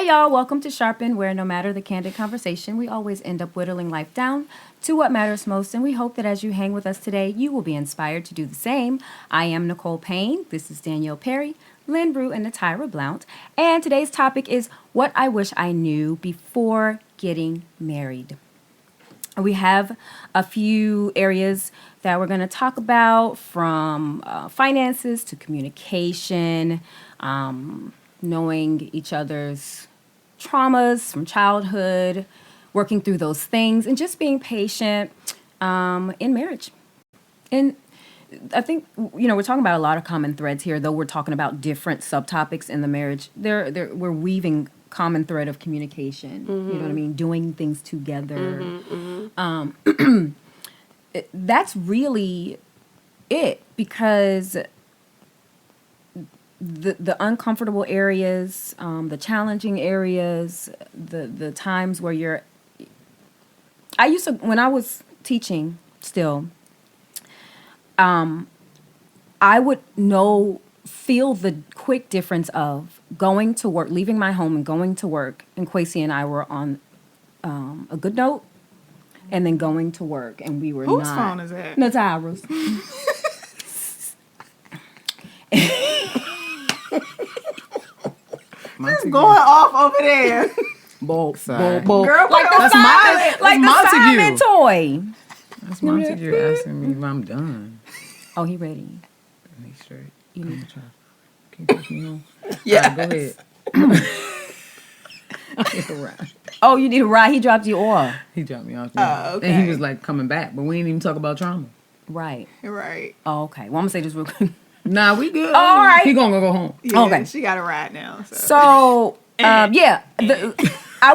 y'all. Welcome to Sharpen, where no matter the candid conversation, we always end up whittling life down to what matters most. And we hope that as you hang with us today, you will be inspired to do the same. I am Nicole Payne. This is Danielle Perry, Lynn Brew, and Natyra Blount. And today's topic is what I wish I knew before getting married. We have a few areas that we're going to talk about, from finances to communication, knowing each other's traumas from childhood, working through those things, and just being patient in marriage. And I think, we're talking about a lot of common threads here, though we're talking about different subtopics in the marriage. We're weaving common thread of communication, you know what I mean? Doing things together. That's really it, because the uncomfortable areas, the challenging areas, the times where I used to, when I was teaching still, I would feel the quick difference of going to work, leaving my home and going to work, and Kwesi and I were on a good note, and then going to work, and we were Whose phone is that? Natyra's. It's going off over there. Girl, like the Montague. Simon toy. That's Montague asking me if I'm done. Oh, he ready. He's straight. You I'm need gonna try. Can you take me home? Yeah. Go ahead. I need a ride. Oh, you need a ride. He dropped you off. He dropped me off. Okay. And he was like coming back, but we didn't even talk about trauma. Right. Right. Oh, okay. Well, I'm going to say this real quick. Nah, we good. All right. He gonna go home. Yeah, Okay. She got a ride now. So, I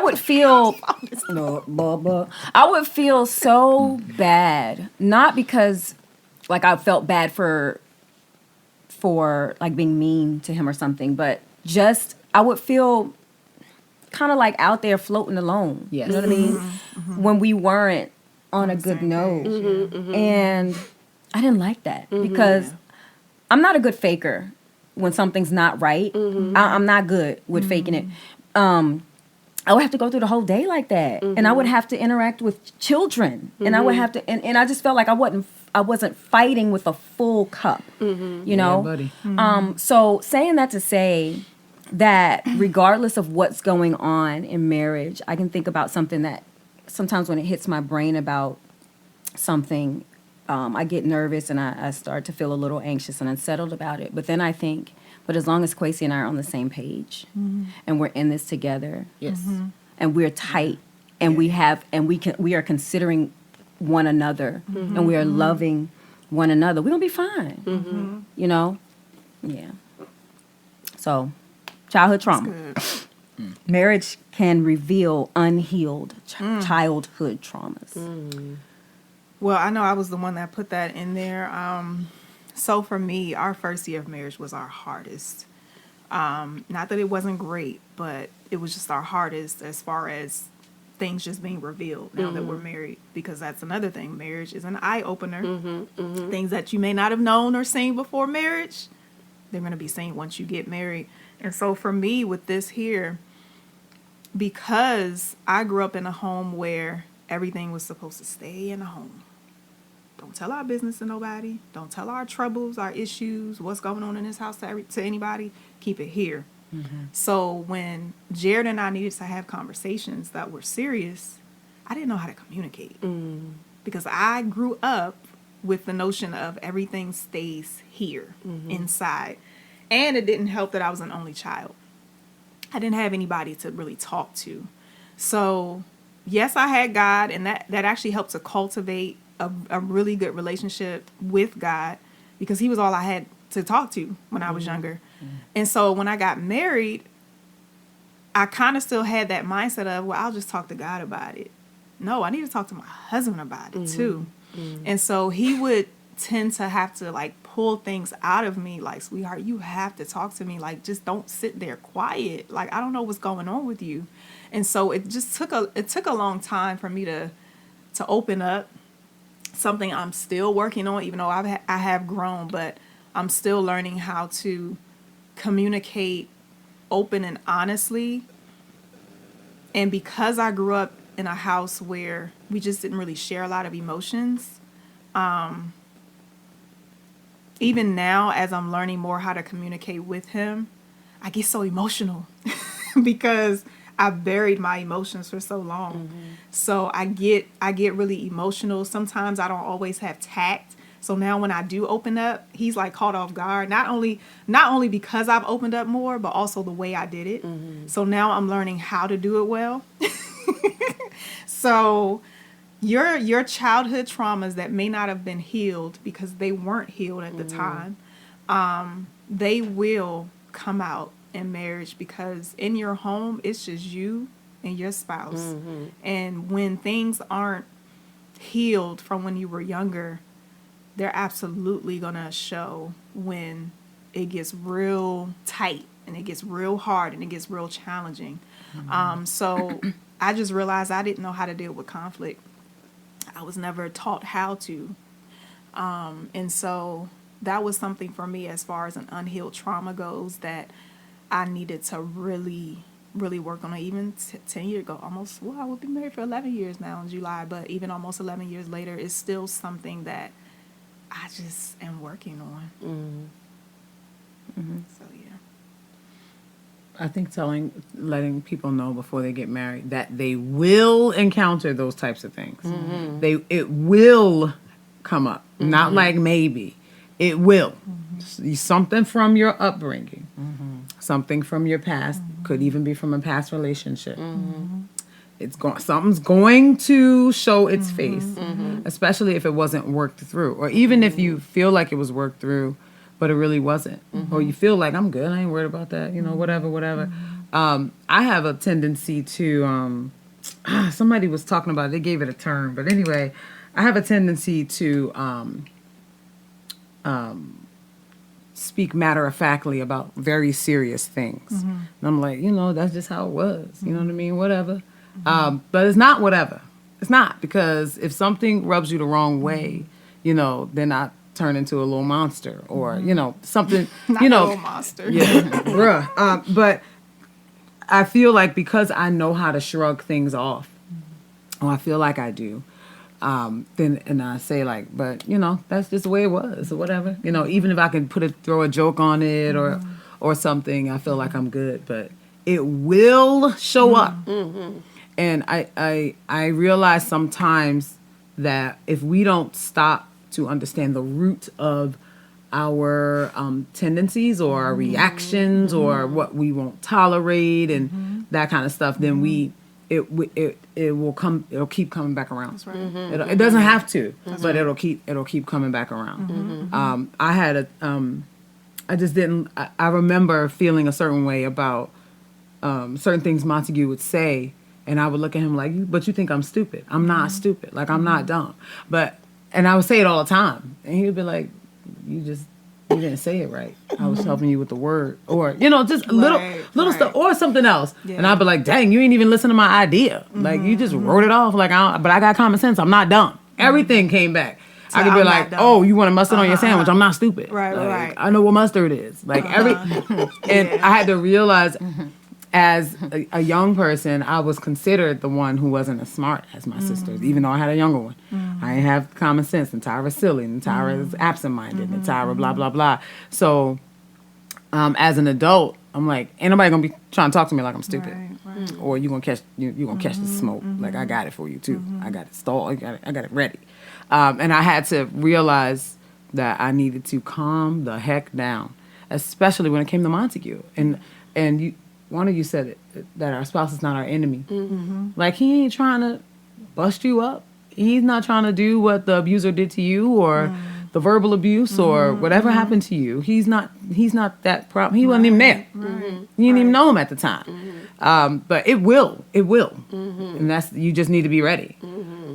would feel, I would feel so bad, not because, like, I felt bad for like being mean to him or something, but just, I would feel kind of like out there floating alone. Yes. You know what I mean? When we weren't on a good note. And I didn't like that because I'm not a good faker when something's not right. I'm not good with faking it. I would have to go through the whole day like that, and I would have to interact with children, and I would have to, and I just felt like I wasn't fighting with a full cup, you know. Yeah, buddy. So saying that to say that regardless of what's going on in marriage, I can think about something that sometimes when it hits my brain about something, I get nervous and I start to feel a little anxious and unsettled about it. But then I think, but as long as Kwesi and I are on the same page and we're in this together, Yes. and we're tight, and we are considering one another, and we are loving one another, we're gonna be fine. You know? Yeah. So, childhood trauma. Marriage can reveal unhealed childhood traumas. Well, I know I was the one that put that in there. So for me, our first year of marriage was our hardest. Not that it wasn't great, but it was just our hardest as far as things just being revealed now that we're married, because that's another thing. Marriage is an eye-opener. Things that you may not have known or seen before marriage, they're going to be seen once you get married. And so for me with this here, because I grew up in a home where everything was supposed to stay in the home. Don't tell our business to nobody. Don't tell our troubles, our issues, what's going on in this house to anybody. Keep it here. So when Jared and I needed to have conversations that were serious, I didn't know how to communicate. Because I grew up with the notion of everything stays here, inside. And it didn't help that I was an only child. I didn't have anybody to really talk to. So, yes, I had God, and that actually helped to cultivate a really good relationship with God, because he was all I had to talk to when I was younger. And so when I got married, I kind of still had that mindset of, well, I'll just talk to God about it. No, I need to talk to my husband about it too. And so he would tend to have to like pull things out of me, like, sweetheart, you have to talk to me. Like, just don't sit there quiet. Like, I don't know what's going on with you. And so it just took a long time for me to open up. Something I'm still working on, even though I have grown, but I'm still learning how to communicate open and honestly And because I grew up in a house where we just didn't really share a lot of emotions, even now as I'm learning more how to communicate with him, I get so emotional because I buried my emotions for so long. So I get really emotional. Sometimes I don't always have tact. So now when I do open up, he's like caught off guard. Not only because I've opened up more, but also the way I did it. So now I'm learning how to do it well. So your childhood traumas that may not have been healed because they weren't healed at the time, they will come out in marriage, because in your home it's just you and your spouse. And when things aren't healed from when you were younger, they're absolutely gonna show when it gets real tight and it gets real hard and it gets real challenging. So I just realized I didn't know how to deal with conflict. I was never taught how to. And so that was something for me as far as an unhealed trauma goes that I needed to really, really work on it. Even 10 years ago, almost, well, I would be married for 11 years now in July, but even almost 11 years later, it's still something that I just am working on. So, yeah. I think letting people know before they get married that they will encounter those types of things. It will come up, not like maybe. It will. Something from your upbringing, something from your past, could even be from a past relationship. Something's going to show its face, especially if it wasn't worked through, or even if you feel like it was worked through, but it really wasn't, or you feel like I'm good, I ain't worried about that, whatever. I have a tendency to, somebody was talking about it, they gave it a term, but anyway, I have a tendency to speak matter-of-factly about very serious things. And I'm like, that's just how it was, you know what I mean, whatever. But it's not whatever. It's not, because if something rubs you the wrong way, then I turn into a little monster, or, something, Not a little monster. Yeah, bruh. But I feel like because I know how to shrug things off, or I feel like I do, and I say like, but that's just the way it was, or whatever. Even if I can throw a joke on it or something, I feel like I'm good. But it will show up, and I realize sometimes that if we don't stop to understand the root of our tendencies or our reactions or what we won't tolerate and that kind of stuff, then it'll keep coming back around. That's right. It doesn't have to, but it'll keep coming back around. I remember feeling a certain way about certain things Montague would say, and I would look at him like, but you think I'm stupid. I'm not stupid. Like, I'm not dumb. And I would say it all the time. And he would be like, you didn't say it right. I was helping you with the word. Or, just little stuff, or something else. Yeah. And I'd be like, dang, you ain't even listen to my idea. Like, you just wrote it off. Like, but I got common sense. I'm not dumb. Everything came back. So I could be like, oh, you want mustard on your sandwich? I'm not stupid. Right. I know what mustard is. Like, and I had to realize, as a young person, I was considered the one who wasn't as smart as my sisters, even though I had a younger one. I didn't have common sense, and Tyra's silly, and Tyra's absent-minded, and Tyra blah, blah, blah. So as an adult, I'm like, ain't nobody going to be trying to talk to me like I'm stupid. Right. Or you gonna catch the smoke. Like, I got it for you, too. I got it stalled. I got it ready. And I had to realize that I needed to calm the heck down, especially when it came to Montague. And one of you said it, that our spouse is not our enemy. Like, he ain't trying to bust you up. He's not trying to do what the abuser did to you, or the verbal abuse, or whatever happened to you. He's not that problem. He wasn't even there. You didn't even know him at the time. But it will. And you just need to be ready.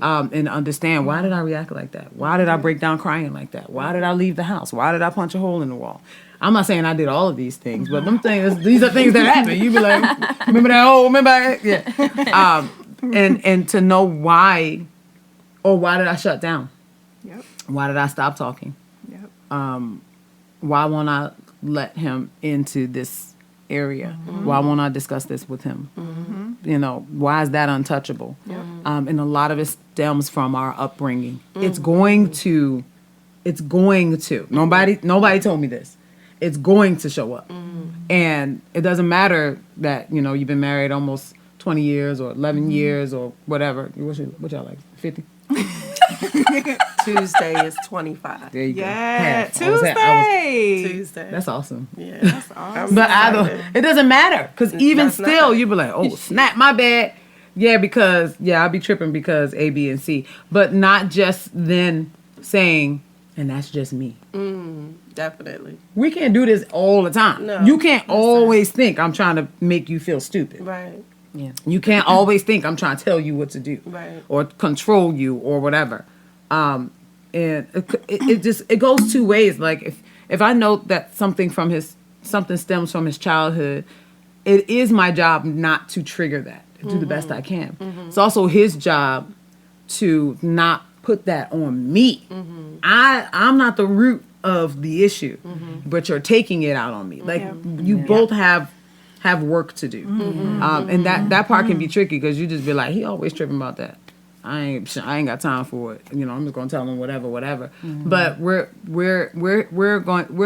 And understand, why did I react like that? Why did I break down crying like that? Why did I leave the house? Why did I punch a hole in the wall? I'm not saying I did all of these things, but these are things that happen. You be like, remember that? Yeah. And to know why, or why did I shut down? Yep. Why did I stop talking? Yep. Why won't I let him into this area? Why won't I discuss this with him? why is that untouchable? And a lot of it stems from our upbringing. It's going to. Nobody told me this. It's going to show up. And it doesn't matter that, you've been married almost 20 years or 11 years or whatever. What y'all like, 50? Tuesday is 25. There you go. Yeah, Half. Tuesday. Tuesday. That's awesome. Yeah. That's awesome. But it doesn't matter. Because even That's still, not- you be like, oh, snap, my bad. Yeah, because, I'll be tripping because A, B, and C. But not just then saying, and that's just me. Definitely. We can't do this all the time. No. You can't always think I'm trying to make you feel stupid. Right. Yeah. You can't always think I'm trying to tell you what to do. Right. Or control you or whatever. And it goes two ways. Like if I know that something stems from his childhood, it is my job not to trigger that. Do the best I can. It's also his job to not put that on me. I'm not the root of the issue, but you're taking it out on me. Like you both have work to do. And that part can be tricky because you just be like, he always tripping about that. I ain't got time for it. I'm just gonna tell him whatever. But we're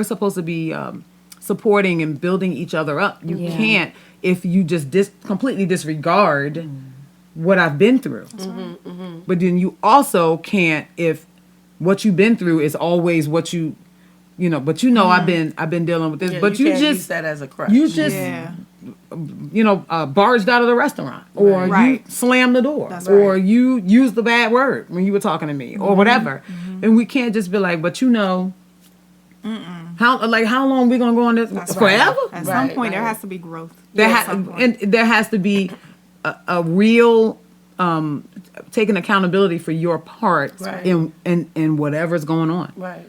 supposed to be supporting and building each other up. You can't if you just completely disregard what I've been through. But then you also can't if what you've been through is always what you but I've been dealing with this. Yeah, but you you can't just use that as a crutch. you just barged out of the restaurant, or Right. you slammed the door, That's or right. you used the bad word when you were talking to me, or whatever. And we can't just be like, but how long we gonna go on this That's forever? Right. At some Right, point, there right. has to be growth. There At some point. and there has to be a real taking accountability for your part Right. in whatever's going on. Right.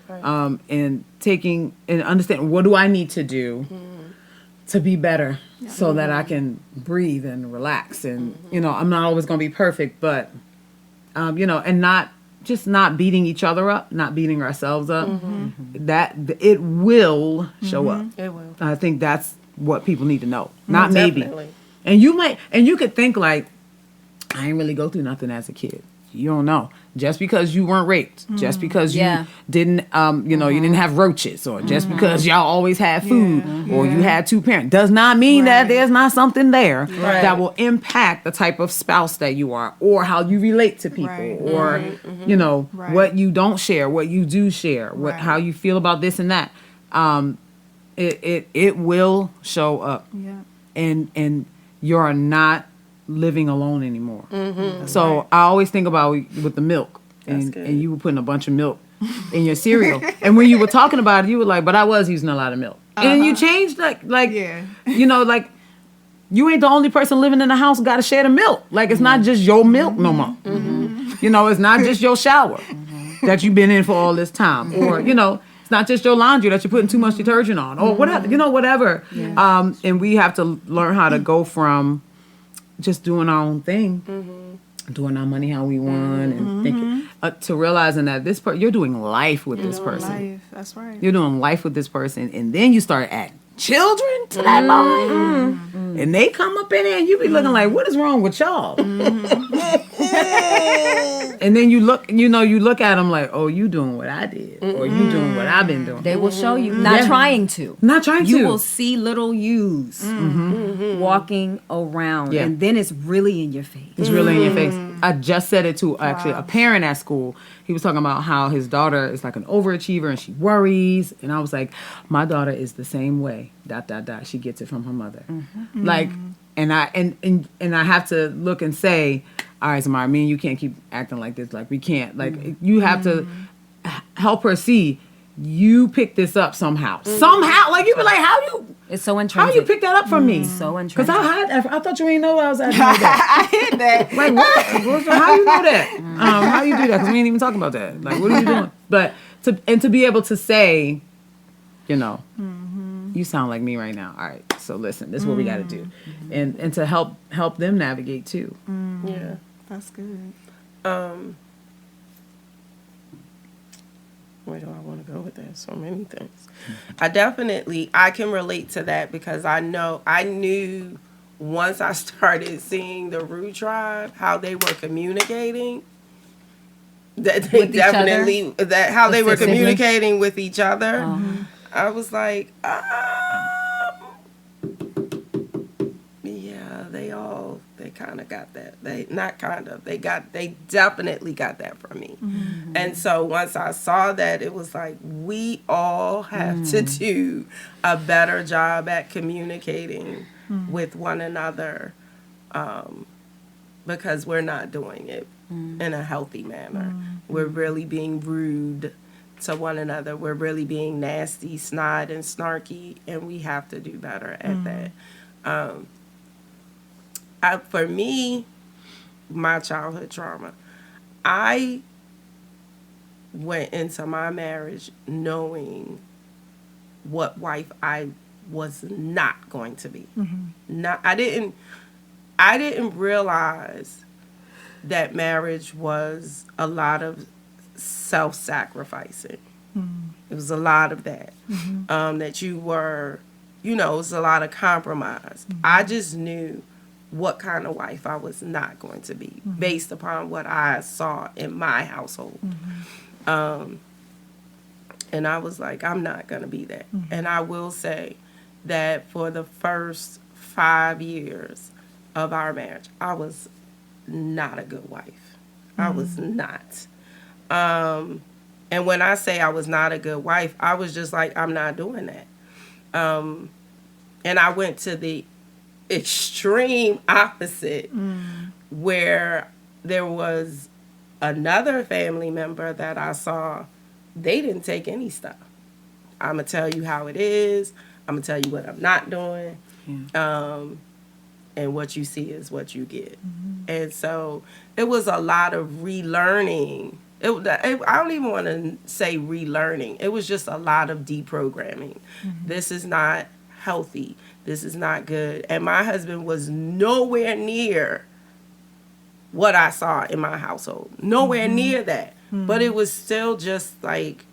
And taking and understanding what do I need to do to be better so that I can breathe and relax. And I'm not always going to be perfect, but and not beating each other up, not beating ourselves up. That it will show up. It will. I think that's what people need to know. Not maybe. Definitely. And you could think like, I didn't really go through nothing as a kid. You don't know. Just because you weren't raped, just because Yeah. you didn't, you didn't have roaches, or just because y'all always had food, or you had two parents, does not mean that Right. there's not something there Right. that will impact the type of spouse that you are, or how you relate to people, Right. or Right. what you don't share, what you do share, Right. how you feel about this and that. It will show up, Yeah. and you're not living alone anymore. So I always think about with the milk, and good. you were putting a bunch of milk in your cereal, and when you were talking about it, you were like, "But I was using a lot of milk," and you changed like Yeah. like you ain't the only person living in the house got to share the milk. Like it's not just your milk no more. It's not just your shower that you've been in for all this time, or it's not just your laundry that you're putting too much detergent on, or whatever. Whatever. And we have to learn how to go from just doing our own thing, doing our money how we want, and thinking to realizing that you're doing life with this person. Life. That's right. You're doing life with this person, and then you start adding children to that boy, and they come up in there, and you be looking like, what is wrong with y'all? And then you look at them like, oh, you doing what I did, or you doing what I've been doing. They will show you, not trying to. Not trying You to. will see little yous walking around, Yeah. and then it's really in your face. It's really in your face. I just said it to actually a parent at school. He was talking about how his daughter is like an overachiever and she worries. And I was like, my daughter is the same way. ... She gets it from her mother. Like, and I have to look and say, all right, Samara, me and you can't keep acting like this. Like we can't. Like you have to help her see you picked this up somehow. Somehow, like you be like, It's so how intrinsic. you pick that up from me? So Because intrinsic. I thought you ain't know I was acting like that. I hit that. Like, how you know that? How you do that? Because we ain't even talking about that. Like, what are you doing? But to be able to say, you sound like me right now. All right, so listen, this is what we got to do, and to help them navigate too. Yeah. That's good. Where do I want to go with that? So many things. I can relate to that because I knew once I started seeing the Rue tribe, how they were communicating, that they With each other? definitely that how they With were their siblings? communicating with each other. Uh-huh. I was like, yeah, they kind of got that. They definitely got that from me. And so once I saw that, it was like, we all have to do a better job at communicating with one another, because we're not doing it in a healthy manner. We're really being rude to one another. We're really being nasty, snide, and snarky, and we have to do better at that. For me, my childhood trauma, I went into my marriage knowing what wife I was not going to be. I didn't realize that marriage was a lot of self-sacrificing. It was a lot of that. That you were, it was a lot of compromise. I just knew what kind of wife I was not going to be based upon what I saw in my household. And I was like, I'm not going to be that. And I will say that for the first 5 years of our marriage, I was not a good wife. I was not. And when I say I was not a good wife, I was just like, I'm not doing that. And I went to the extreme opposite, where there was another family member that I saw. They didn't take any stuff. I'm going to tell you how it is. I'm going to tell you what I'm not doing. And what you see is what you get. And so it was a lot of relearning. I don't even want to say relearning. It was just a lot of deprogramming. This is not healthy. This is not good. And my husband was nowhere near what I saw in my household. Nowhere near that. But it was still just like,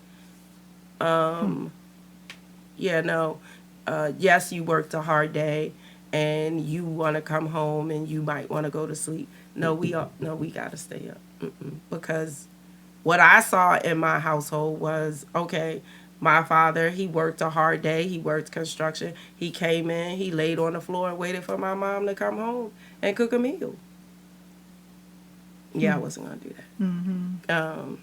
yes, you worked a hard day and you want to come home and you might want to go to sleep. No, we got to stay up. Because what I saw in my household was, okay, my father, he worked a hard day. He worked construction. He came in, he laid on the floor and waited for my mom to come home and cook a meal. Yeah, I wasn't going to do that.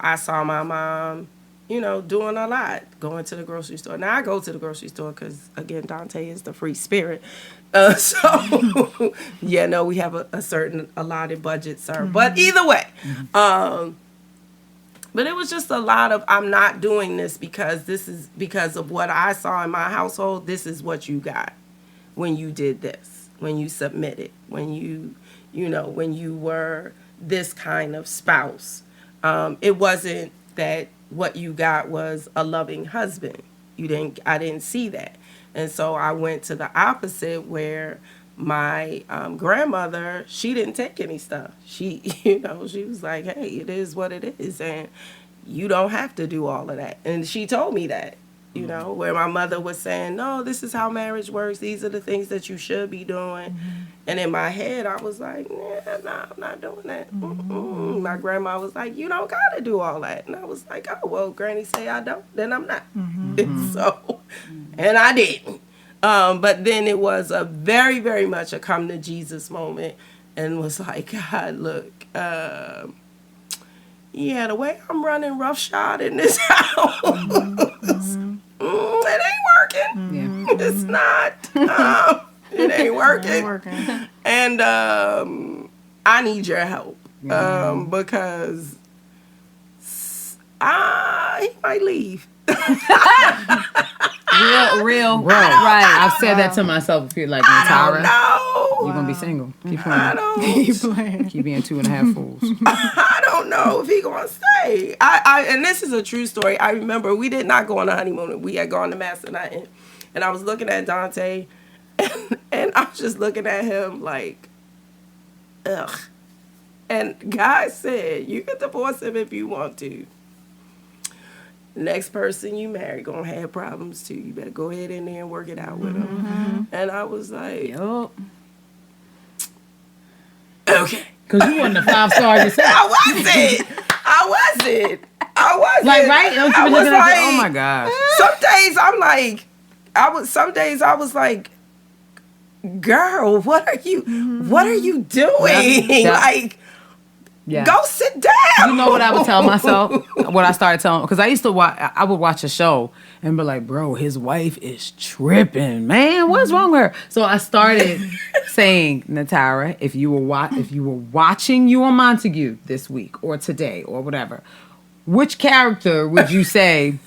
I saw my mom, doing a lot, going to the grocery store. Now, I go to the grocery store because, again, Dante is the free spirit. So, we have a certain allotted budget, sir. But either way, but it was just a lot of, I'm not doing this because of what I saw in my household. This is what you got when you did this, when you submitted, when you were this kind of spouse. It wasn't that what you got was a loving husband. I didn't see that. And so I went to the opposite, where my grandmother, she didn't take any stuff. She, she was like, hey, it is what it is. And you don't have to do all of that. And she told me that, where my mother was saying, no, this is how marriage works. These are the things that you should be doing. And in my head, I was like, no, I'm not doing that. My grandma was like, you don't got to do all that. And I was like, oh, well, Granny say I don't, then I'm not. So, and I didn't. But then it was a very, very much a come to Jesus moment, and was like, God, look, the way I'm running roughshod in this house, it ain't working. It's not. It ain't working. And I need your help, because he might leave. Real. Right. I've said that to myself. Like, Tara, No. you're going to be single. Keep I playing. don't. Keep being 2.5 fools. I don't know if he gonna stay. And this is a true story. I remember we did not go on a honeymoon. We had gone to Massachusetts, and I was looking at Dante, and I was just looking at him like, ugh. And God said, you can divorce him if you want to. Next person you marry gonna have problems too. You better go ahead in there and work it out with them. And I was like, Yup. okay. Because you wasn't a 5-star yourself. I wasn't. Like, right? Don't you I be was looking at like, oh my gosh. some days I'm like, some days I was like, girl, what are you doing? Yeah. Like, Yeah. go sit down. You know what I would tell myself? What I started telling, because I used to watch, I would watch a show and be like, bro, his wife is tripping, man. What's wrong with her? So I started saying, Natara, if you were watching You and Montague this week or today or whatever, which character would you say?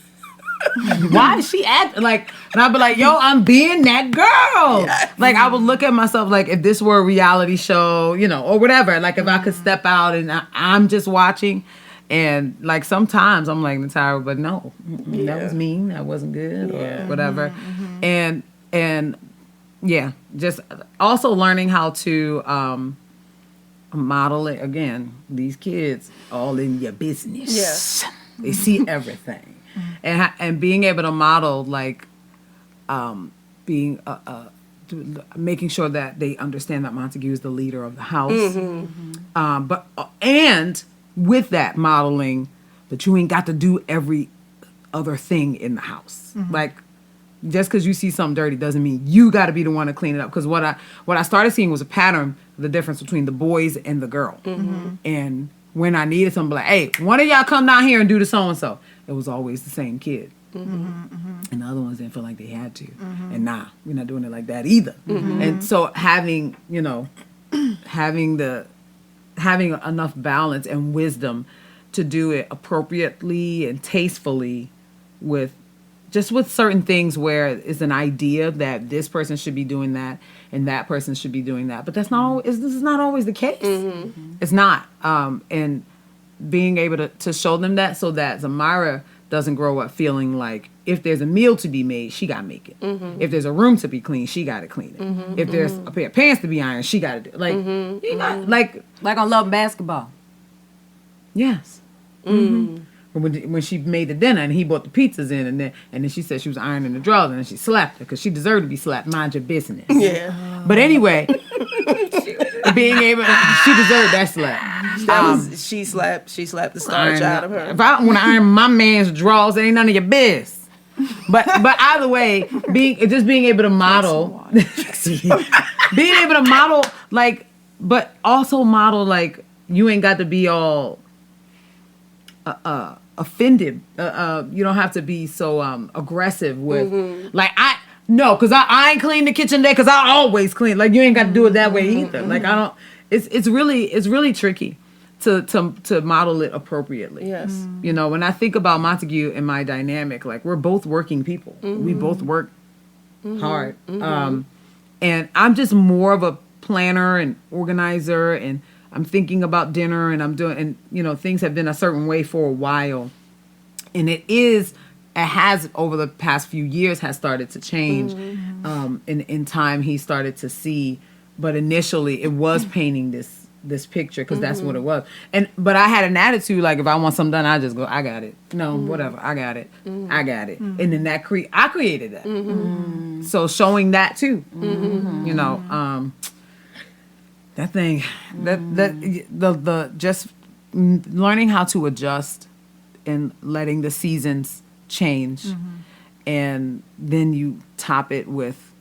Why is she acting like? And I'd be like, yo, I'm being that girl. Yes. Like, I would look at myself like, if this were a reality show, or whatever. Like, if I could step out and I'm just watching, and like sometimes I'm like, Natara, but no, that was mean. That wasn't good, or whatever. And yeah, just also learning how to model it. Again, these kids all in your business. Yes. They see everything. And being able to model, like, being making sure that they understand that Montague is the leader of the house, but and with that modeling that you ain't got to do every other thing in the house. Like, just because you see something dirty doesn't mean you got to be the one to clean it up. Because what I started seeing was a pattern, the difference between the boys and the girl, and when I needed something, like, hey, one of y'all come down here and do the so and so. It was always the same kid. And the other ones didn't feel like they had to. And nah, we're not doing it like that either. And so having enough balance and wisdom to do it appropriately and tastefully with certain things where it's an idea that this person should be doing that and that person should be doing that. But this is not always the case. It's not. And being able to show them that, so that Zamira doesn't grow up feeling like if there's a meal to be made, she got to make it. If there's a room to be cleaned, she got to clean it. If there's a pair of pants to be ironed, she got to do it. Like, you got, like on Love and Basketball. Yes. When she made the dinner and he brought the pizzas in, and then she said she was ironing the drawers, and then she slapped her because she deserved to be slapped. Mind your business. Yeah. But anyway, being able, she deserved that slap. She slapped the starch out of her. If I want to iron my man's drawers, it ain't none of your biz. But either way, being able to model, being able to model, like, but also model, like, you ain't got to be all offended. You don't have to be so aggressive with, like, because I ain't clean the kitchen today because I always clean. Like, you ain't got to do it that way either. Like, I don't. It's really tricky to model it appropriately. Yes. When I think about Montague and my dynamic, like, we're both working people. We both work hard. And I'm just more of a planner and organizer, and I'm thinking about dinner, and I'm doing, and things have been a certain way for a while, and it has over the past few years has started to change. In time, he started to see, but initially it was painting this picture because that's what it was. But I had an attitude, like, if I want something done, I just go, I got it. No, whatever, I got it. I got it. And then I created that. So showing that too, that thing, the just learning how to adjust and letting the seasons change, and then you top it with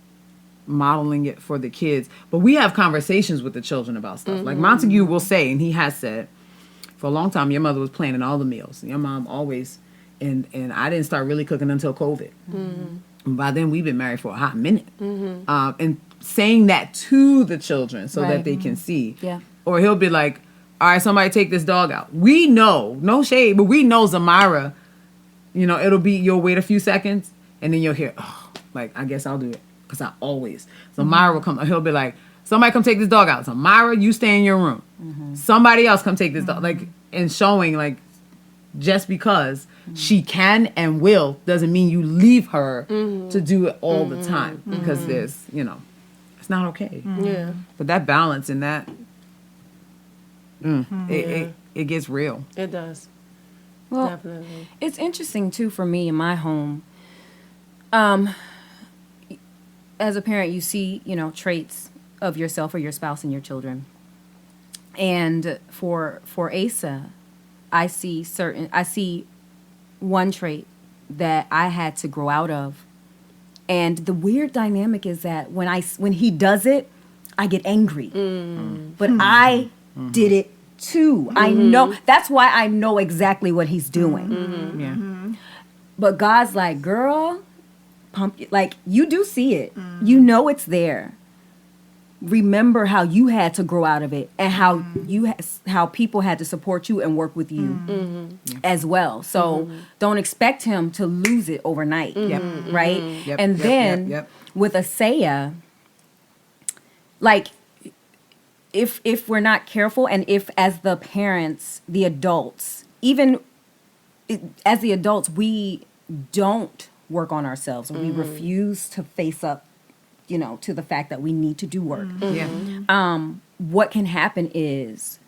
modeling it for the kids. But we have conversations with the children about stuff. Like, Montague will say, and he has said, for a long time, your mother was planning all the meals. Your mom always, and I didn't start really cooking until COVID. By then, we've been married for a hot minute. And saying that to the children so that they can see. Yeah. Or he'll be like, all right, somebody take this dog out. We know, no shade, but we know Zamira, it'll be, you'll wait a few seconds, and then you'll hear, oh, like, I guess I'll do it. Because I always. Zamira will come, he'll be like, somebody come take this dog out. Zamira, you stay in your room. Somebody else come take this dog. Like, and showing, like, just because she can and will doesn't mean you leave her to do it all the time. Because there's, it's not okay. Yeah. But that balance and that, it gets real. It does. Well, Definitely. it's interesting too for me in my home. As a parent, you see, traits of yourself or your spouse and your children. And for Asa, I see one trait that I had to grow out of. And the weird dynamic is that when he does it, I get angry. But I did it too. I know, that's why I know exactly what he's doing. Yeah. But God's like, girl, pump, like, you do see it. You know it's there. Remember how you had to grow out of it, and how people had to support you and work with you as well. So don't expect him to lose it overnight, right? Yep, And then with Asaya, like, if we're not careful, and if as the parents, the adults, even as the adults, we don't work on ourselves, we refuse to face up, to the fact that we need to do work. What can happen is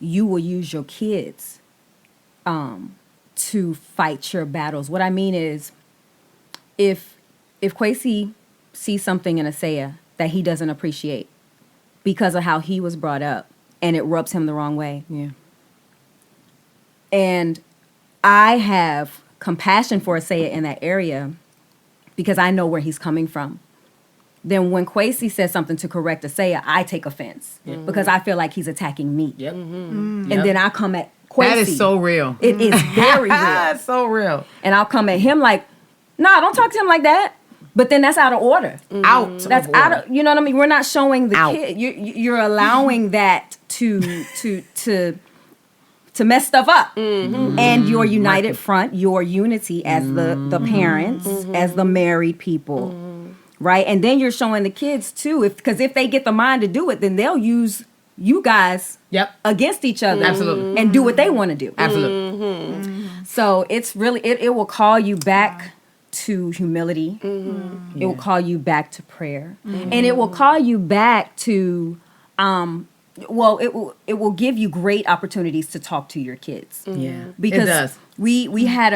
you will use your kids to fight your battles. What I mean is, if Kwesi sees something in Asaya that he doesn't appreciate because of how he was brought up, and it rubs him the wrong way, and I have compassion for Asaya in that area because I know where he's coming from. Then when Kwesi says something to correct Asaya, I take offense because I feel like he's attacking me. And then I come at Kwesi. That is so real. It is very real. That's so real. And I'll come at him like, nah, don't talk to him like that. But then that's out of order. Out. That's of out order. of, you know what I mean? We're not showing the kid. You're allowing that to mess stuff up. And your united front, your unity as the parents, as the married people. Right? And then you're showing the kids too, because if they get the mind to do it, then they'll use you guys against each other. Absolutely. And do what they want to do. Absolutely. So it's really, it will call you back to humility. It will call you back to prayer. And it will call you back to, it will give you great opportunities to talk to your kids. Yeah. Because it does. we had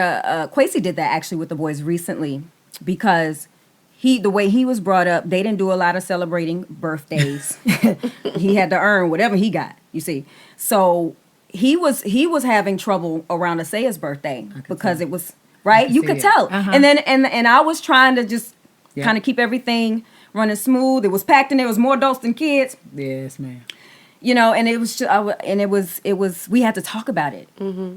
Kwesi did that actually with the boys recently, because the way he was brought up, they didn't do a lot of celebrating birthdays. He had to earn whatever he got, you see. So he was having trouble around Asaya's birthday because it was right. You could tell. And then and I was trying to just kind of keep everything running smooth. It was packed in there. It was more adults than kids. Yes, ma'am. And it was just, we had to talk about it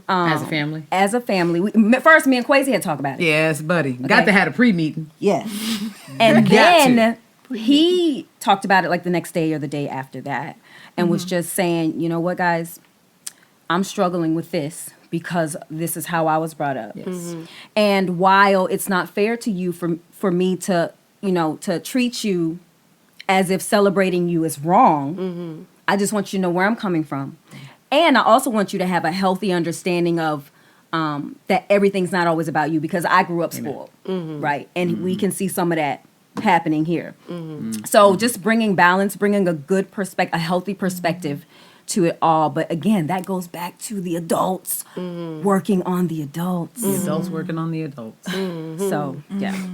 As a family. As a family, first me and Kwesi had to talk about it. Yes, buddy. Got to have a pre-meeting. Yes. And then he talked about it like the next day or the day after that, and was just saying, you know what, guys, I'm struggling with this because this is how I was brought up. Yes. And while it's not fair to you for me to, to treat you as if celebrating you is wrong, I just want you to know where I'm coming from. And I also want you to have a healthy understanding of that everything's not always about you, because I grew up spoiled, right? And we can see some of that happening here. So just bringing balance, bringing a good perspective, a healthy perspective to it all. But again, that goes back to the adults working on the adults. The adults working on the adults. So, yeah.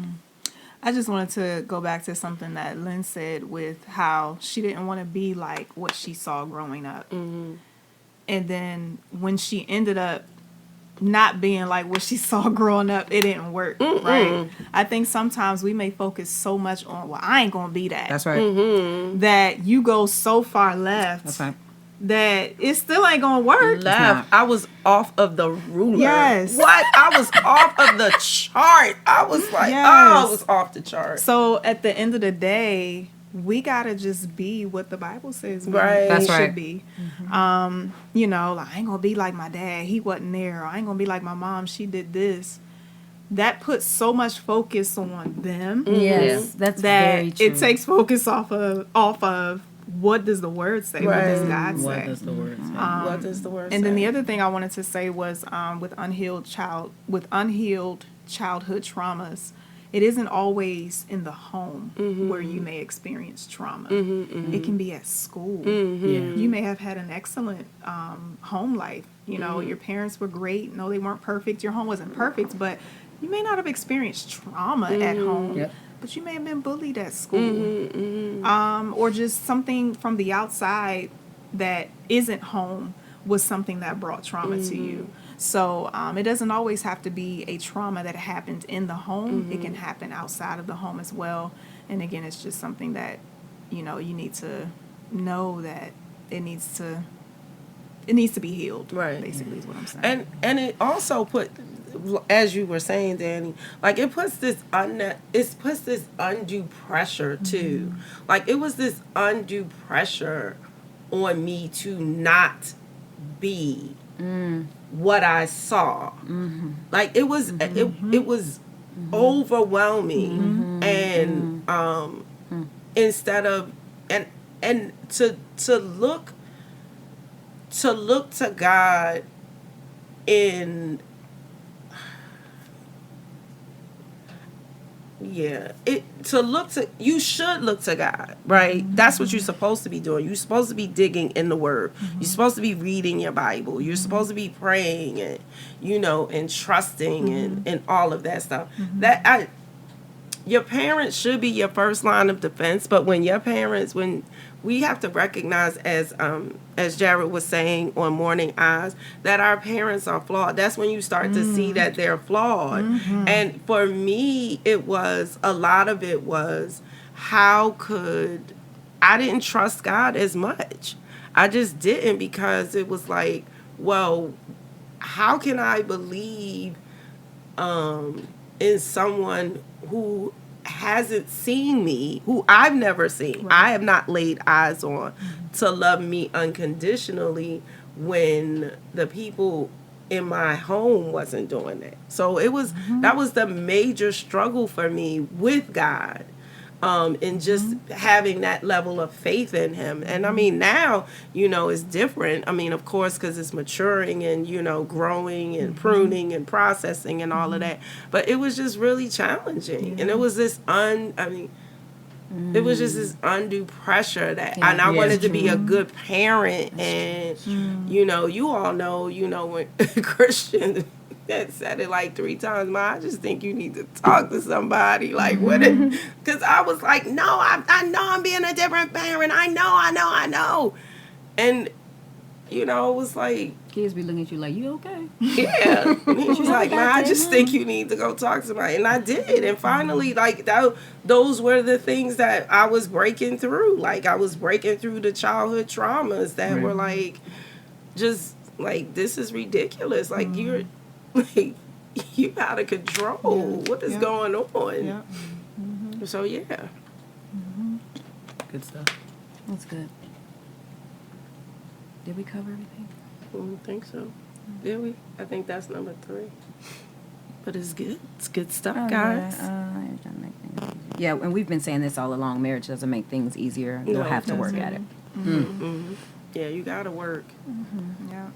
I just wanted to go back to something that Lynn said with how she didn't want to be like what she saw growing up. And then when she ended up not being like what she saw growing up, it didn't work, right? I think sometimes we may focus so much on, well, I ain't going to be that. That's right. That you go so far left. That's right. That it still ain't going to work. Left. I was off of the ruler. Yes. What? I was off of the chart. I was like, I was off the chart. So at the end of the day, we gotta just be what the Bible says we That's should right. be. Like, I ain't gonna be like my dad, he wasn't there, or I ain't gonna be like my mom, she did this. That puts so much focus on them. Yes, that's that very true. it takes focus off of what does the word say? What does God say? What does the word say? What does the word say? And then the other thing I wanted to say was with unhealed childhood traumas, it isn't always in the home where you may experience trauma. It can be at school. You may have had an excellent home life. You know, your parents were great. No, they weren't perfect. Your home wasn't perfect, but you may not have experienced trauma at home. Yep. But you may have been bullied at school. Or just something from the outside that isn't home was something that brought trauma to you. So it doesn't always have to be a trauma that happened in the home. It can happen outside of the home as well. And again, it's just something that, you know, you need to know that it needs to be healed. Right. Basically is what I'm saying. And it also put, as you were saying, Danny, like it puts this undue pressure too. Like it was this undue pressure on me to not be what I saw. Like it was it was overwhelming, and instead of and to look to God in you should look to God, right? That's what you're supposed to be doing. You're supposed to be digging in the Word. You're supposed to be reading your Bible. You're supposed to be praying and, you know, and trusting and all of that stuff. Your parents should be your first line of defense, but when we have to recognize, as Jared was saying on Morning Eyes, that our parents are flawed. That's when you start to see that they're flawed. And for me, a lot of it was, I didn't trust God as much. I just didn't, because it was like, well, how can I believe in someone who hasn't seen me, who I've never seen, I have not laid eyes on, to love me unconditionally, when the people in my home wasn't doing that. So that was the major struggle for me with God. And just having that level of faith in him. And I mean, now, you know, it's different. I mean, of course, because it's maturing and, you know, growing and pruning and processing and all of that. But it was just really challenging. And it was this it was just this undue pressure and I wanted to be a good parent. And, you know, you all know, you know, when Christian that said it like 3 times, Ma, I just think you need to talk to somebody. Like, what? Because I was like, no, I know I'm being a different parent. I know. And, you know, it was like, Kids be looking at you like, you okay? yeah. And he was like, Ma, I just think you need to go talk to somebody. And I did. And finally, like, those were the things that I was breaking through. Like, I was breaking through the childhood traumas that were like, just like, this is ridiculous. Like, you're out of control. What is going on? So yeah. Good stuff. That's good. Did we cover everything? I don't think so. Did we? I think that's number 3. But it's good. It's good stuff, guys. Yeah, and we've been saying this all along. Marriage doesn't make things easier. You'll have to work at it. Yeah, you gotta work. Yeah.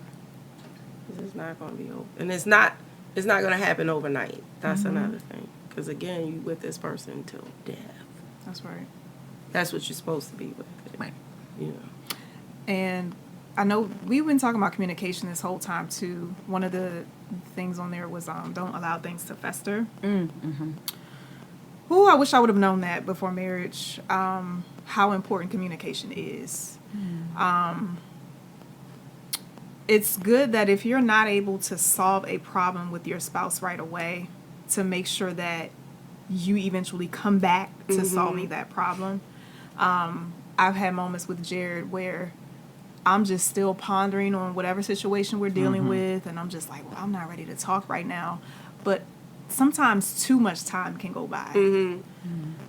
It's not gonna be over, and it's not gonna happen overnight. That's another thing. Because again, you with this person till death. That's right. That's what you're supposed to be with. Right. You know. And I know we've been talking about communication this whole time too. One of the things on there was don't allow things to fester. Ooh, I wish I would have known that before marriage. How important communication is. It's good that if you're not able to solve a problem with your spouse right away, to make sure that you eventually come back to solving that problem. I've had moments with Jared where I'm just still pondering on whatever situation we're dealing with, and I'm just like, well, I'm not ready to talk right now. But sometimes too much time can go by.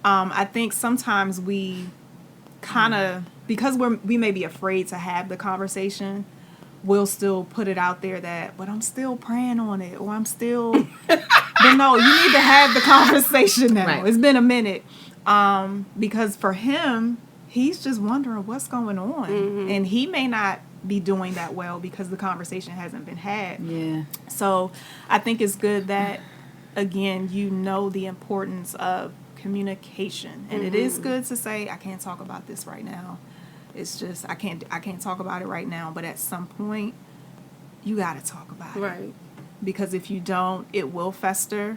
I think sometimes we kind of, because we may be afraid to have the conversation, we'll still put it out there that, but I'm still praying on it, or I'm still, but no, you need to have the conversation now. Right. It's been a minute. Because for him, he's just wondering what's going on. And he may not be doing that well because the conversation hasn't been had. Yeah. So I think it's good that again, you know the importance of communication. And it is good to say, I can't talk about this right now. It's just I can't talk about it right now, but at some point you got to talk about it. Right. Because if you don't, it will fester.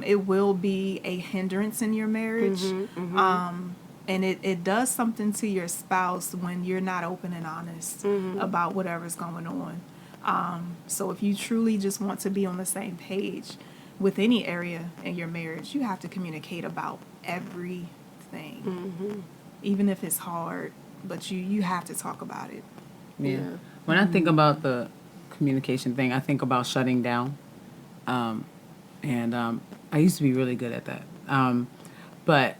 It will be a hindrance in your marriage. And it does something to your spouse when you're not open and honest about whatever's going on. So if you truly just want to be on the same page with any area in your marriage, you have to communicate about everything, even if it's hard. But you have to talk about it. Yeah. When I think about the communication thing, I think about shutting down. I used to be really good at that. But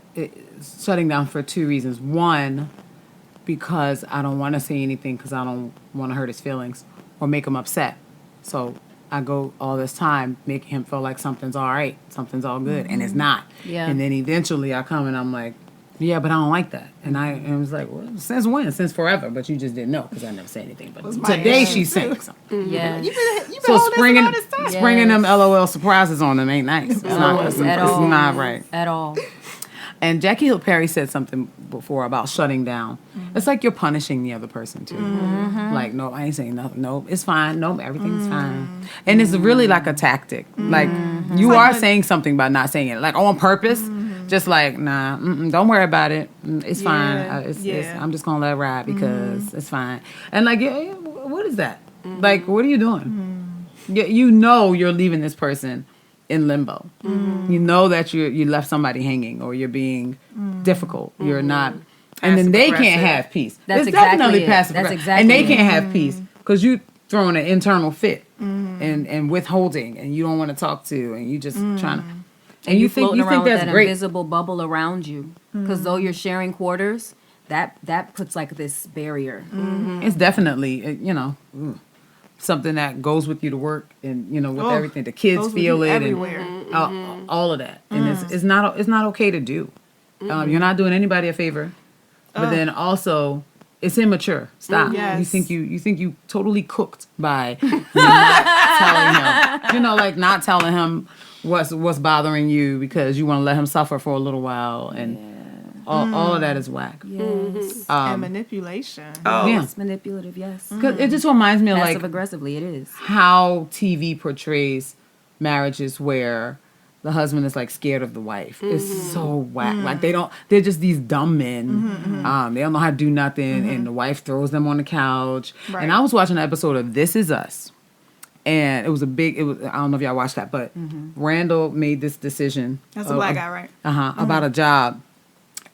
shutting down for two reasons. One, because I don't want to say anything because I don't want to hurt his feelings or make him upset. So I go all this time making him feel like something's all right, something's all good, and it's not. Yeah. And then eventually I come and I'm like, yeah, but I don't like that. And I was like, well, since when? Since forever. But you just didn't know because I never say anything. But my today issue, she's too. saying something. Yes. You've been So holding all this time. springing them LOL surprises on them ain't nice. It's not, it's at all. not right. At all. And Jackie Hill Perry said something before about shutting down. It's like you're punishing the other person too. Like, no, I ain't saying nothing. No, it's fine. No, everything's fine. And it's really like a tactic. Like you are saying something by not saying it, like on purpose. Just like, nah, don't worry about it. It's fine. I'm just gonna let it ride because it's fine. And like, yeah, what is that? Like, what are you doing? You know you're leaving this person in limbo. You know that you left somebody hanging or you're being difficult. You're not, and then they can't have peace. That's It's exactly definitely it. passive That's aggressive. exactly and they it. can't have peace because you throwing an internal fit and withholding, and you don't want to talk to, and you just trying to. And you think floating around with that's that great. invisible bubble around you, because though you're sharing quarters, that puts like this barrier. It's definitely something that goes with you to work, and with everything. The kids goes with feel you it, everywhere. and all of that. And it's not okay to do. You're not doing anybody a favor, but then also it's immature. Stop. Yes. You think you totally cooked by not telling him. Like not telling him what's bothering you because you want to let him suffer for a little while, and all of that is whack. Yes. And manipulation. Yeah. It's manipulative, yes. 'Cause it just reminds me of Passive like aggressively, it is. how TV portrays marriages where the husband is like scared of the wife. It's so whack. Like they're just these dumb men. They don't know how to do nothing, and the wife throws them on the couch. Right. And I was watching an episode of This Is Us, and I don't know if y'all watched that, but Randall made this decision. That's a black guy, right? About a job.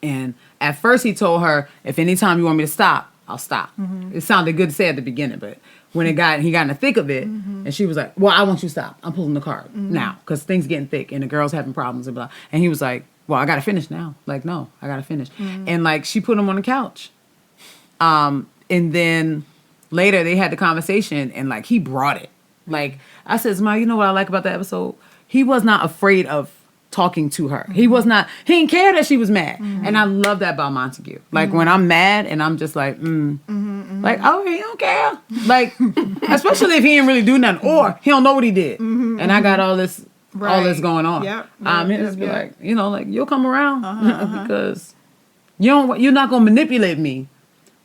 And at first he told her, if anytime you want me to stop, I'll stop. It sounded good to say at the beginning, but when he got in the thick of it, and she was like, well, I want you to stop. I'm pulling the card now because things getting thick and the girl's having problems and blah. And he was like, well, I got to finish now. Like, no, I got to finish. And like, she put him on the couch. And then later they had the conversation and like, he brought it. Like I said, Ma, you know what I like about that episode? He was not afraid of talking to her. He didn't care that she was mad. And I love that about Montague. Like when I'm mad and I'm just like, like, oh, he don't care. Like, especially if he didn't really do nothing or he don't know what he did. And I got all this going on. Yep. He'll just be like, like you'll come around because you're not going to manipulate me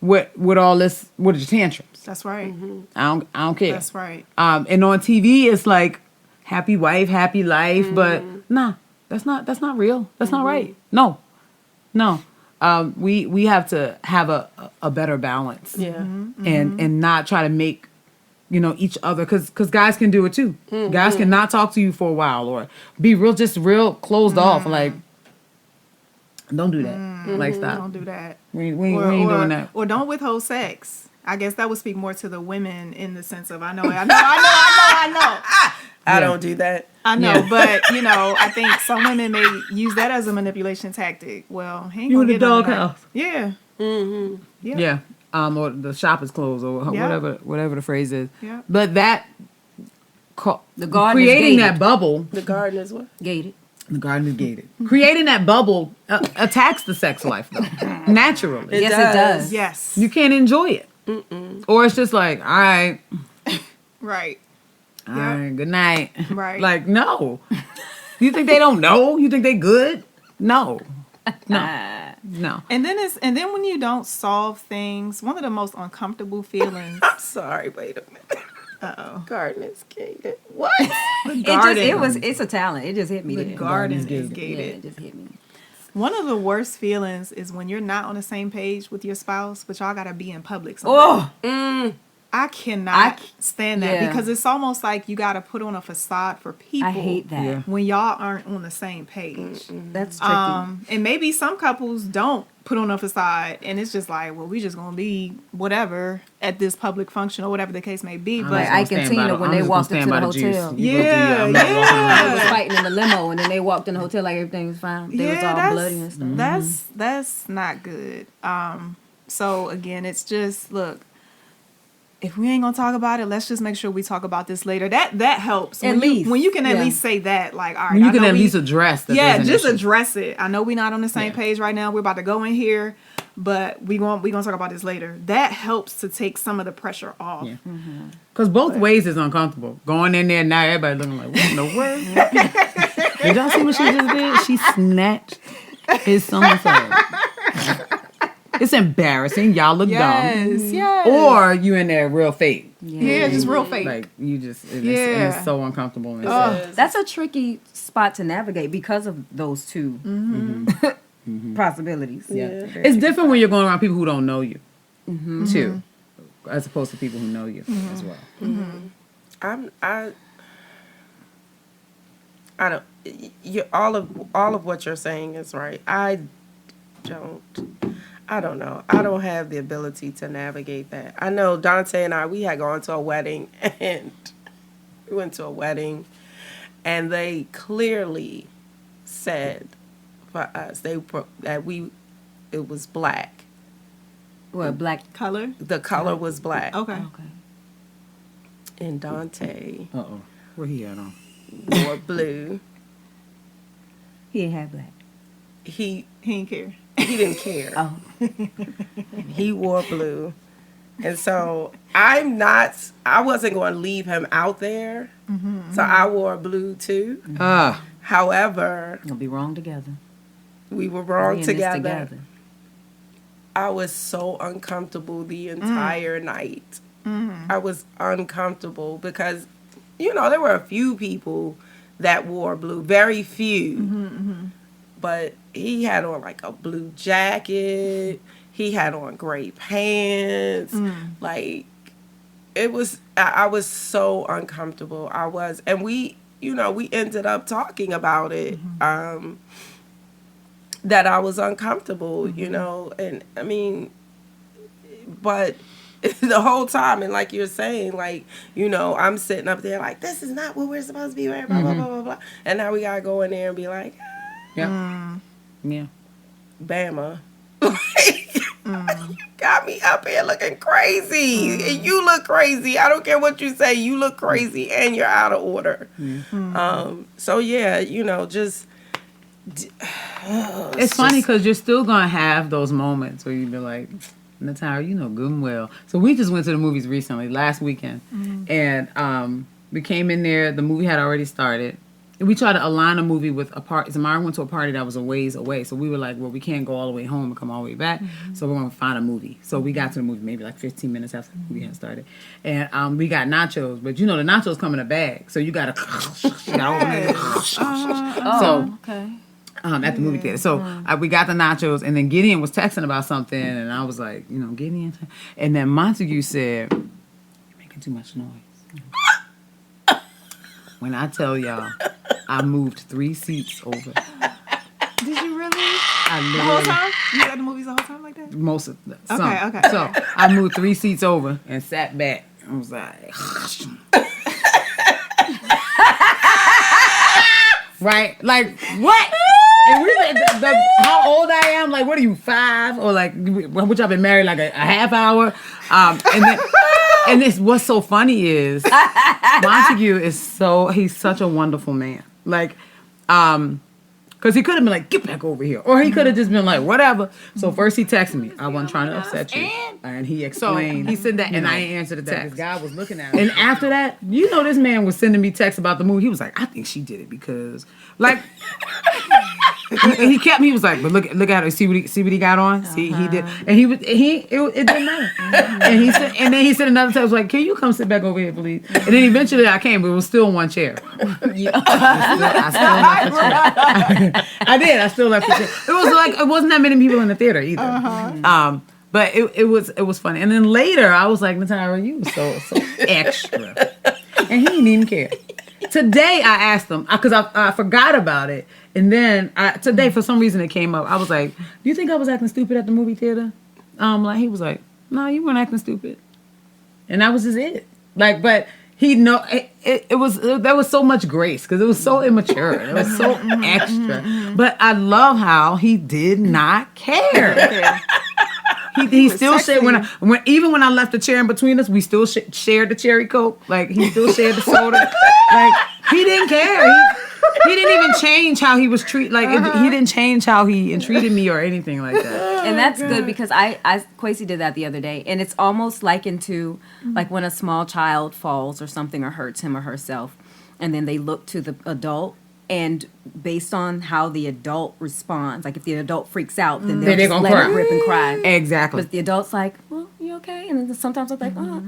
with all this, with your tantrums. That's right. I don't care. That's right. And on TV, it's like happy wife, happy life, but nah, that's not real. That's not right. No. We have to have a better balance. Yeah. And not try to make each other, because guys can do it too. Guys can not talk to you for a while or be real closed off. Like, don't do that. Like, stop. Don't do that. We ain't doing that. Or don't withhold sex. I guess that would speak more to the women in the sense of I know. I don't do that. I know, Yeah. but I think some women may use that as a manipulation tactic. Well, he ain't You gonna in the get none of that. doghouse. Yeah. Yeah. Or the shop is closed or Yeah. whatever the phrase is. Yeah. But that The garden is creating gated. that bubble. The garden is what? Gated. The garden is gated. Creating that bubble attacks the sex life though, naturally. Yes, it does. Yes. You can't enjoy it. Or it's just like, all right, Right. All right, good night. Right. Like, no. You think they don't know? You think they good? No. No. And then when you don't solve things, one of the most uncomfortable feelings. I'm sorry. Wait a minute. Uh-oh. Garden is gated. What? It's a talent. It just hit me The there. garden is Yeah, gated. it just hit me. One of the worst feelings is when you're not on the same page with your spouse, but y'all gotta be in public. Oh, I cannot stand that yeah. because it's almost like you gotta put on a facade for people. I hate that. Yeah. when y'all aren't on the same page. That's tricky. And maybe some couples don't put on a facade, and it's just like, well, we just gonna be whatever at this public function or whatever the case may be. But I can Tina when they walked into the hotel. Yeah, They yeah. was fighting in the limo, and then they walked in the hotel like everything was fine. They was all bloody and stuff. That's not good. So again, it's just, look, if we ain't gonna talk about it, let's just make sure we talk about this later. That helps. At When least. you can at Yeah. least say that, like, all right, When you I can know at we- least address that. yeah, there's an just issue. address it. I know we're not on the same Yeah. page right now. We're about to go in here, but we gonna talk about this later. That helps to take some of the pressure off. Yeah. Because both ways is uncomfortable. Going in there now, everybody looking like, what in the world? Did y'all see what she just did? She snatched his so-and-so. It's embarrassing. Y'all look dumb. Yes. Or you in there real fake. Yeah, just real fake. Like, you just, and Yeah. it's so uncomfortable. And That's a tricky spot to navigate because of those two possibilities. yeah. It's different when you're going around people who don't know you, too, as opposed to people who know you as well. I don't. All of what you're saying is right. I don't know. I don't have the ability to navigate that. I know Dante and we had gone to a wedding, and we went to a wedding, and they clearly said for us it was black. What, black? Color. The color was black. Okay. Okay. And Dante Uh-oh. Where he at on? wore blue. He ain't have black. He He didn't care. he didn't care. Oh. He wore blue. And so I wasn't going to leave him out there. So I wore blue too. However, We'll be wrong together. we were We wrong in this together. I was so uncomfortable the entire night. I was uncomfortable because, there were a few people that wore blue, very few. But he had on like a blue jacket. He had on gray pants. Like, it was, I was so uncomfortable. I was, and we ended up talking about it. That I was uncomfortable, and I mean, but the whole time, and like you're saying, like, I'm sitting up there like, this is not what we're supposed to be wearing, blah, blah, blah, blah, blah. And now we gotta go in there and be like, Yeah. Yeah. Bama. You got me up here looking crazy. And you look crazy. I don't care what you say. You look crazy and you're out of order. So, yeah, just... It's funny because you're still going to have those moments where you be like, Natara, good and well. So we just went to the movies recently, last weekend. And we came in there. The movie had already started. And we tried to align a movie with a party. Zamara went to a party that was a ways away. So we were like, well, we can't go all the way home and come all the way back. So we're going to find a movie. So we got to the movie maybe like 15 minutes after the movie had started. And we got nachos. But the nachos come in a bag. So you got to... open it. So... Okay. At the movie theater. So we got the nachos, and then Gideon was texting about something, and I was like, Gideon. And then Montague said, "You're making too much noise." When I tell y'all, I moved 3 seats over. Did you really? I The whole literally time? You got the movies the whole time like that? most of the, some. Okay. So I moved 3 seats over and sat back. I was like, right? Like what? And we how old I am? Like, what are you, 5? Or like, which I've been married like a half hour. And this, what's so funny is Montague is he's such a wonderful man. Like, Because he could have been like, get back over here. Or he could have just been like, whatever. So first he texted me, I wasn't trying to upset you. And he explained. he said that, and I ain't answered the text. This guy was looking at him. And after that, this man was sending me texts about the movie. He was like, I think she did it because, like, he was like, but look at her. See what he got on? See, he did. And it didn't matter. And then he said another time, was like, can you come sit back over here, please? And then eventually I came, but it was still in one chair. I still left the chair. I did. I still left the chair. It was like, it wasn't that many people in the theater either. But it was funny. And then later I was like, Natara, you were so extra. And he didn't even care. Today I asked him, because I forgot about it. And then today, for some reason, it came up. I was like, do you think I was acting stupid at the movie theater? He was like, no, you weren't acting stupid. And that was just it. Like, but he there was so much grace because it was so immature. It was so extra. But I love how he did not care. He still shared even when I left the chair in between us, we still shared the cherry Coke. Like he still shared the soda. Like he didn't care. He didn't even change how he was treated. Like he didn't change how he treated me or anything like that. And that's good because Kwesi did that the other day, and it's almost likened to like when a small child falls or something or hurts him or herself, and then they look to the adult. And based on how the adult responds, like if the adult freaks out, then they're just let it rip and cry. Exactly. But the adult's like, well, you okay? And then sometimes it's like, oh,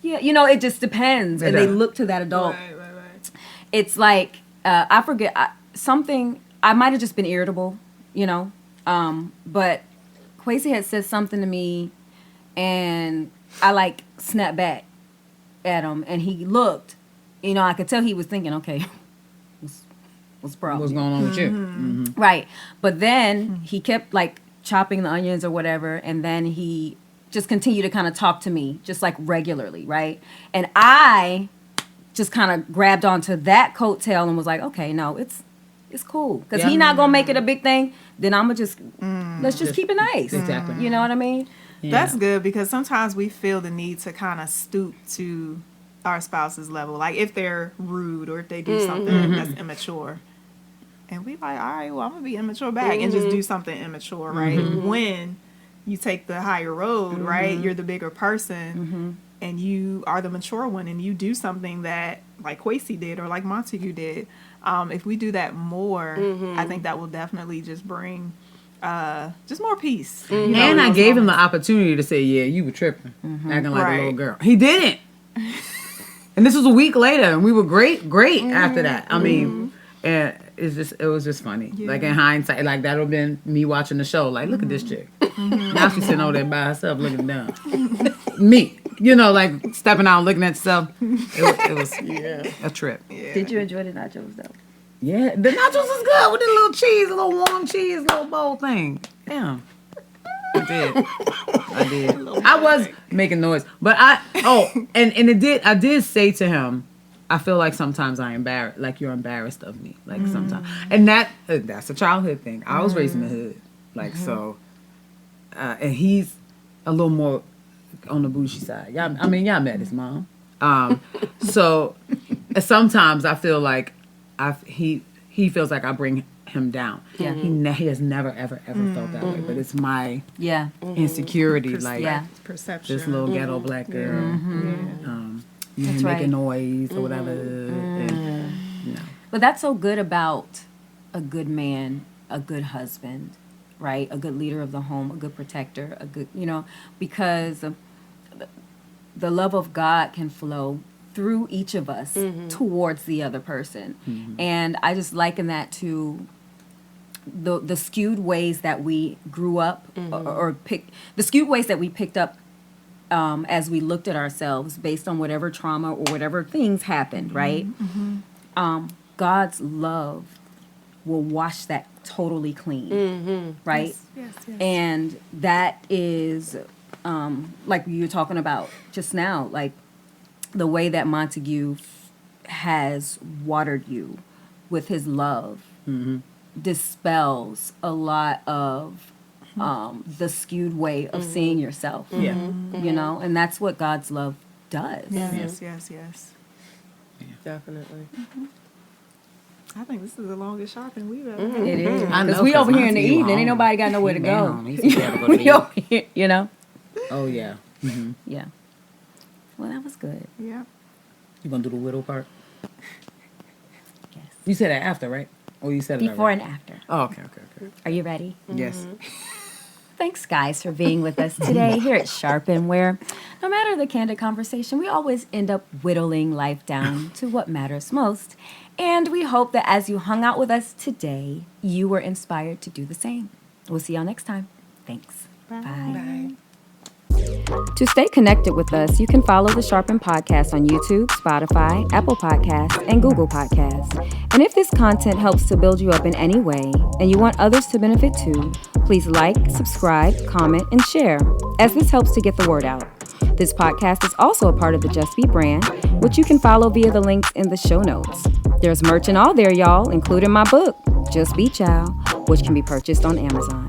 yeah. It just depends. And they look to that adult. Right. It's like, I forget, something, I might have just been irritable, but Kwesi had said something to me, and I like snapped back at him, and he looked, I could tell he was thinking, okay, what's the problem? What's going on with you? Mm-hmm. Right. But then he kept like chopping the onions or whatever, and then he just continued to kind of talk to me just like regularly, right? And I just kind of grabbed onto that coattail and was like, okay, no, it's cool. Because he's not going to make it a big thing, then I'm going to let's just keep it nice. Exactly. You know what I mean? Yeah. That's good because sometimes we feel the need to kind of stoop to our spouse's level. Like if they're rude or if they do something that's immature. And we like, all right, well, I'm going to be immature back and just do something immature, right? When you take the higher road, right? You're the bigger person and you are the mature one and you do something that like Kwesi did or like Montague did. If we do that more, I think that will definitely just bring just more peace. And I gave him the opportunity to say, yeah, you were tripping, acting like a little girl. He didn't. And this was a week later, and we were great after that. I mean, and it was just funny. Yeah. Like in hindsight, like that would have been me watching the show. Like, look at this chick. Now she's sitting over there by herself looking down. Me, like stepping out, looking at stuff. It was a trip. Yeah. Did you enjoy the nachos though? Yeah, the nachos was good with the little cheese, a little warm cheese, little bowl thing. Damn. I did. I was making noise, but I did say to him, I feel like sometimes like you're embarrassed of me, like sometimes, and that's a childhood thing. I was raised in the hood, like so, and he's a little more on the bougie side. Y'all met his mom, so sometimes I feel like he feels like I bring him down. Yeah. He has never ever felt that way, but it's my insecurity, perception. This little ghetto black girl, making noise or whatever. And, But that's so good about a good man, a good husband, right? A good leader of the home, a good protector, a good, because the love of God can flow through each of us towards the other person. And I just liken that to the skewed ways that we grew up the skewed ways that we picked up as we looked at ourselves based on whatever trauma or whatever things happened, right? God's love will wash that totally clean, right? Yes. And that is, like you were talking about just now, like the way that Montague has watered you with his love dispels a lot of the skewed way of seeing yourself. And that's what God's love does. Yes. Definitely. I think this is the longest shopping we've ever had. It is. I know, Because we 'cause over here in mine's the you evening. Ain't home. nobody got nowhere to He go. been home. He said he had to go to We the over here, you know? Oh yeah. Yeah. Well, that was good. Yeah. You gonna do the whittle part? Yes. You said that after, right? Or you said it Before already? and after. Oh, okay. Are you ready? Yes. Thanks, guys, for being with us today here at Sharpen, where no matter the candid conversation, we always end up whittling life down to what matters most. And we hope that as you hung out with us today, you were inspired to do the same. We'll see y'all next time. Thanks. Bye. Bye. To stay connected with us, you can follow the Sharpen Podcast on YouTube, Spotify, Apple Podcasts, and Google Podcasts. And if this content helps to build you up in any way, and you want others to benefit too, please like, subscribe, comment, and share, as this helps to get the word out. This podcast is also a part of the JUHST BEE brand, which you can follow via the links in the show notes. There's merch and all there, y'all, including my book, JUHST BEE Child, which can be purchased on Amazon.